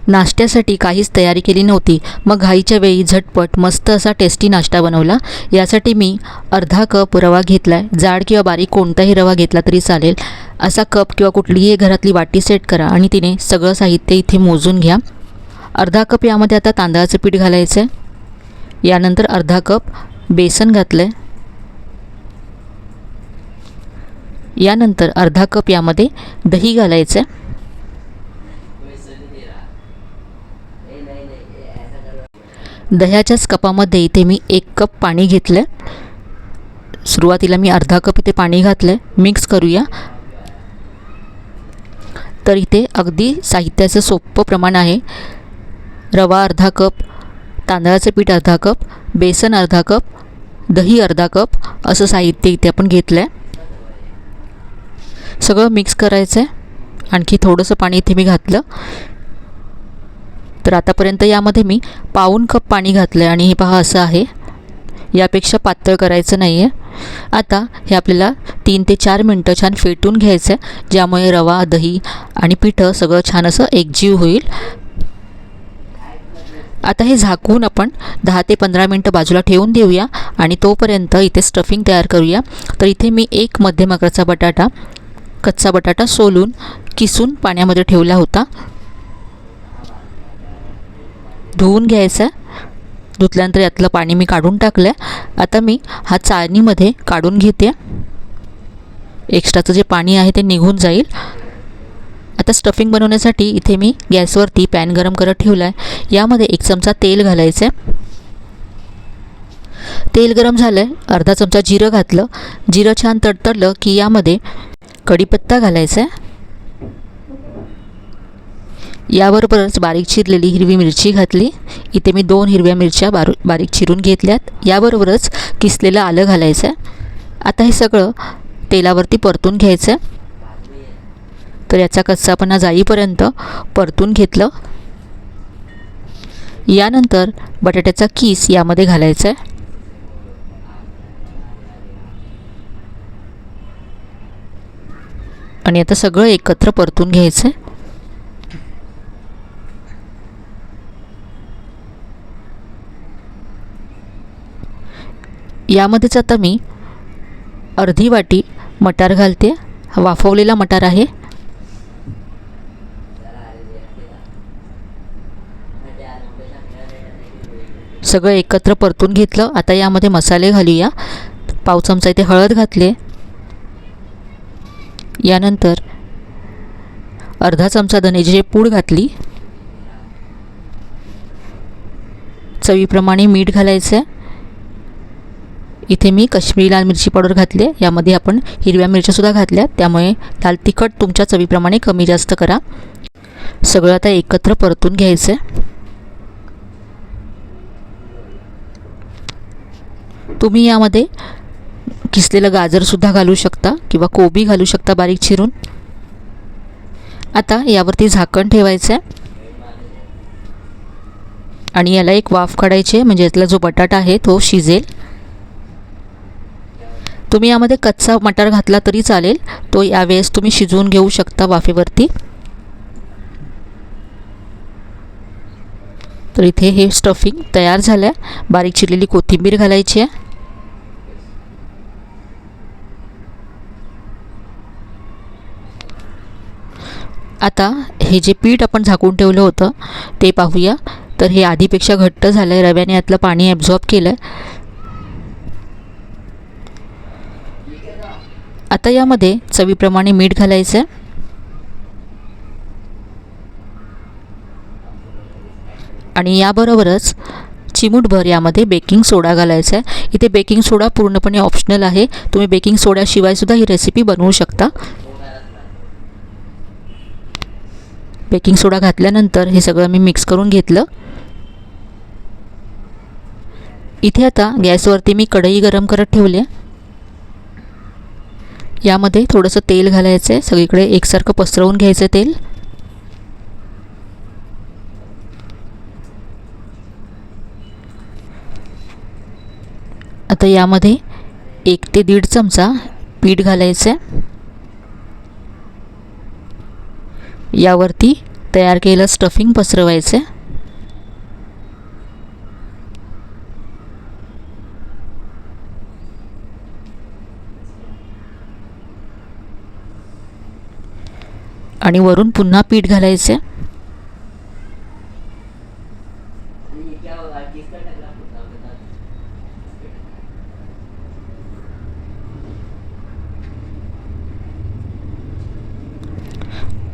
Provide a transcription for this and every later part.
नाश्त्यासाठी काहीच तयारी केली नव्हती, मग घाईच्या वेळी झटपट मस्त असा टेस्टी नाश्ता बनवला। यासाठी मी अर्धा कप रवा घेतला आहे। जाड किंवा बारीक कोणताही रवा घेतला तरी चालेल। असा कप किंवा कुठलीही घरातली वाटी सेट करा आणि तिने सगळं साहित्य इथे मोजून घ्या। अर्धा कप यामध्ये आता तांदळाचं पीठ घालायचं आहे। यानंतर अर्धा कप बेसन घातलं आहे। यानंतर अर्धा कप यामध्ये दही घालायचं आहे। दह्याच्याच कपामध्ये इथे मी 1 कप पाणी घेतलं आहे। सुरुवातीला मी अर्धा कप इथे पाणी घातलं आहे। मिक्स करूया। तर इथे अगदी साहित्याचं सोपं प्रमाण आहे। रवा अर्धा कप, तांदळाचं पीठ अर्धा कप, बेसन अर्धा कप, दही अर्धा कप असं साहित्य इथे आपण घेतलं आहे। सगळं मिक्स करायचं आहे। आणखी थोडंसं पाणी इथे मी घातलं। तर आतापर्यंत यामध्ये मी पाऊण कप पाणी घातलं आहे आणि हे पहा असं आहे। यापेक्षा पातळ करायचं नाही आहे। आता हे आपल्याला 3 ते 4 मिनटं छान फेटून घ्यायचं आहे, ज्यामुळे रवा, दही आणि पिठं सगळं छान असं एकजीव होईल। आता हे झाकून आपण 10 ते 15 मिनटं बाजूला ठेवून देऊया आणि तोपर्यंत इथे स्टफिंग तयार करूया। तर इथे मी 1 मध्यम आकाराचा बटाटा, कच्चा बटाटा सोलून किसून पाण्यामध्ये ठेवला होता। धुवून घ्यायचा। धुतल्यानंतर यातलं पाणी मी काढून टाकलं आहे। आता मी हा चाळणीमध्ये काढून घेते। एक्स्ट्राचं जे पाणी आहे ते निघून जाईल। आता स्टफिंग बनवण्यासाठी इथे मी गॅसवरती पॅन गरम करत ठेवला आहे। यामध्ये 1 चमचा तेल घालायचं आहे। तेल गरम झालं आहे। अर्धा चमचा जिरं घातलं। जिरं छान तडतडलं की यामध्ये कढीपत्ता घालायचा आहे। याबरोबरच बारीक चिरलेली हिरवी मिरची घातली। इथे मी 2 हिरव्या मिरच्या बारीक चिरून घेतल्यात। याबरोबरच किसलेलं आलं घालायचं आहे। आता हे सगळं तेलावरती परतून घ्यायचं आहे। तर याचा कच्चापणा जाईपर्यंत परतून घेतलं। यानंतर बटाट्याचा किस यामध्ये घालायचा आहे। आणि आता सगळं एकत्र परतून घ्यायचं आहे। यामध्येच आता मी अर्धी वाटी मटार घालते। वाफवलेला मटार आहे। सगळं एकत्र परतून घेतलं। आता यामध्ये मसाले घालूया। पाव चमचा इथे हळद घातले। यानंतर अर्धा चमचा धनेजिरे पूड घातली। चवीप्रमाणे मीठ घालायचं आहे। इथे मी काश्मीरी लाल मिरची पावडर घातली। यामध्ये आपण हिरव्या मिरच्यासुद्धा घातल्या, त्यामुळे लाल तिखट तुमच्या चवीप्रमाणे कमी जास्त करा। सगळं आता एकत्र परतून घ्यायचं आहे। तुम्ही यामध्ये किसलेलं गाजरसुद्धा घालू शकता किंवा कोबी घालू शकता बारीक चिरून। आता यावरती झाकण ठेवायचं आहे आणि याला एक वाफ काढायची आहे, म्हणजे यातला जो बटाटा आहे तो शिजेल। तुम्ही यामध्ये कच्चा मटार घातला तरी चालेल, तो यावेळेस तुम्ही शिजवून घेऊ शकता वाफेवरती। तर इथे हे स्टफिंग तयार झालं आहे। बारीक चिरलेली कोथिंबीर घालायची आहे। आता हे जे पीठ आपण झाकून ठेवलं होतं ते पाहूया। तर हे आधीपेक्षा घट्ट झालं आहे। रव्याने यातलं पाणी ॲब्झॉर्ब केलं आहे। आता यामध्ये चवीप्रमाणे मीठ घालायचं आहे। आणि याबरोबरच चिमूटभर यामध्ये बेकिंग सोडा घालायचा आहे। इथे बेकिंग सोडा पूर्णपणे ऑप्शनल आहे। तुम्ही बेकिंग सोड्याशिवाय सुद्धा ही रेसिपी बनवू शकता। बेकिंग सोडा घातल्यानंतर हे सगळं मी मिक्स करून घेतलं। इथे आता गॅसवरती मी कढई गरम करत ठेवली आहे। यामध्ये थोडंसं तेल घालायचं आहे। सगळीकडे एकसारखं पसरवून घ्यायचं तेल। आता यामध्ये 1 ते 1.5 चमचा पीठ घालायचं आहे। यावरती तयार केलेलं स्टफिंग पसरवायचे. आणि वरून पुन्हा पीठ घालायचे.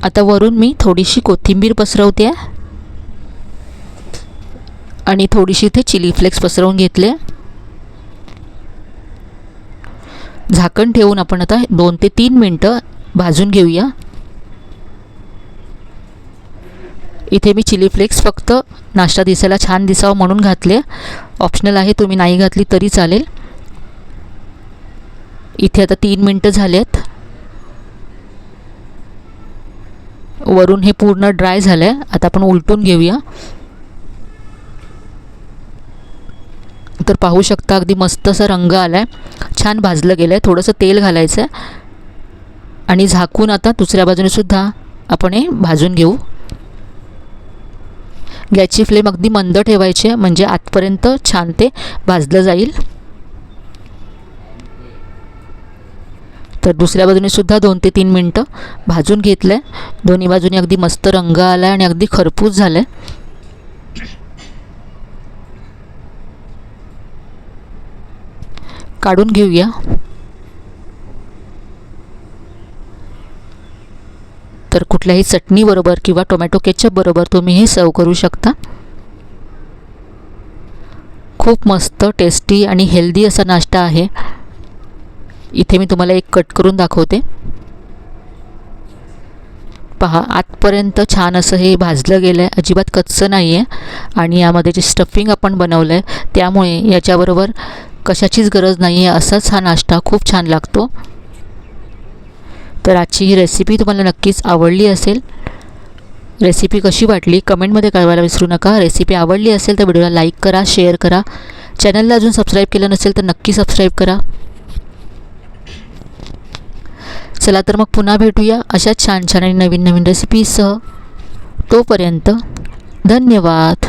आता वरून मी थोडीशी कोथिंबीर पसरवते आणि थोडीशी इथे चिली फ्लेक्स पसरवून घेतले. झाकण ठेवून आपण आता 2 ते 3 मिनटं भाजून घेऊया. इथे मी चिली फ्लेक्स फक्त नाश्ता दिसायला छान दिसावा म्हणून घातले. ऑप्शनल आहे, तुम्ही नाही घातली तरी चालेल. इथे आता 3 मिनटं झालेत. वरून हे पूर्ण ड्राय झालं आहे. आता आपण उलटून घेऊया. तर पाहू शकता अगदी मस्त असा रंग आला आहे, छान भाजलं गेलं आहे. थोडंसं तेल घालायचं आहे आणि झाकून आता दुसऱ्या बाजूने सुद्धा आपण हे भाजून घेऊ. गॅसची फ्लेम अगदी मंद ठेवायची आहे, म्हणजे आतपर्यंत छान ते भाजलं जाईल. तर दुसऱ्या बाजूने सुद्धा 2 ते 3 मिनटं भाजून घेतलं आहे. दोन्ही बाजूने अगदी मस्त रंग आला आहे आणि अगदी खरपूस झालं आहे. काढून घेऊया. तर कुठल्याही चटणीबरोबर किंवा टोमॅटो केचप बरोबर तुम्ही हे सर्व करू शकता. खूप मस्त टेस्टी आणि हेल्दी असा नाश्ता आहे. इथे मी तुम्हाला एक कट करून दाखवते. पहा, आतपर्यंत छान असं हे भाजलं गेलं आहे, अजिबात कच्चं नाही आहे. आणि यामध्ये जे स्टफिंग आपण बनवलं आहे त्यामुळे याच्याबरोबर कशाचीच गरज नाही आहे. असाच हा नाश्ता खूप छान लागतो. तर आजची ही रेसिपी तुम्हाला नक्कीच आवडली असेल. रेसिपी कशी वाटली कमेंटमध्ये कळवायला विसरू नका. रेसिपी आवडली असेल तर व्हिडिओला लाईक करा, शेअर करा. चॅनलला अजून सबस्क्राईब केलं नसेल तर नक्की सबस्क्राईब करा. चला तर मग पुन्हा भेटूया अशाच छान छान आणि नवीन नवीन रेसिपीसह. तोपर्यंत धन्यवाद.